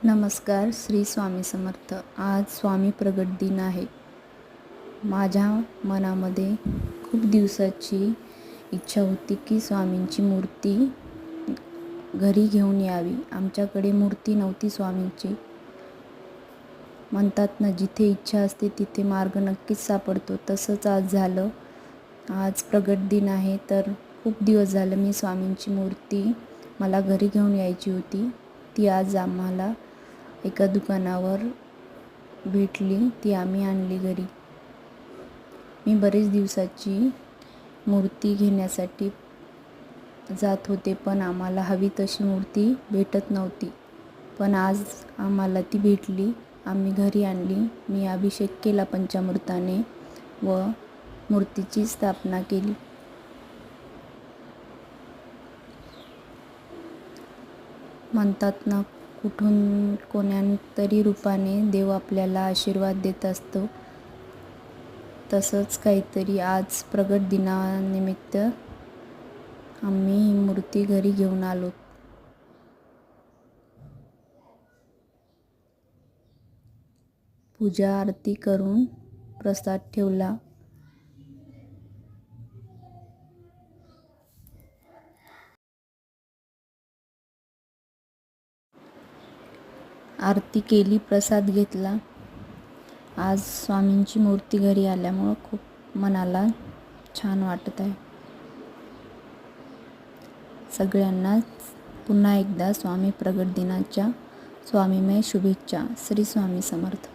नमस्कार. श्री स्वामी समर्थ. आज स्वामी प्रगट दिन आहे. माझ्या मनामध्ये खूप दिवसाची इच्छा होती की स्वामींची मूर्ती घरी घेऊन यावी. आमच्याकडे मूर्ती नव्हती स्वामींची. म्हणतात ना, जिथे इच्छा असते तिथे मार्ग नक्कीच सापडतो. तसंच आज झालं. आज प्रगट दिन आहे, तर खूप दिवस झालं मी स्वामींची मूर्ती मला घरी घेऊन यायची होती. ती आज आम्हाला एका दुकानावर भेटली. ती आम्ही आणली घरी. मी बरेच दिवसाची मूर्ती घेण्यासाठी जात होते, पण आम्हाला हवी तशी मूर्ती भेटत नव्हती. पण आज आम्हाला ती भेटली. आम्ही घरी आणली. मी अभिषेक केला पंचामृताने व मूर्तीची स्थापना केली. म्हणतात ना, कुठून कोण्यातरी रूपाने देव आपल्याला आशीर्वाद देत असतो. तसंच काहीतरी आज प्रगट दिनानिमित्त आम्ही ही मूर्ती घरी घेऊन आलो. पूजा आरती करून प्रसाद ठेवला. आरती केली, प्रसाद घेतला. आज स्वामींची मूर्ती घरी आल्यामुळं खूप मनाला छान वाटत आहे. सगळ्यांना पुन्हा एकदा स्वामी प्रगट दिनाच्या स्वामीमय शुभेच्छा. श्री स्वामी समर्थ.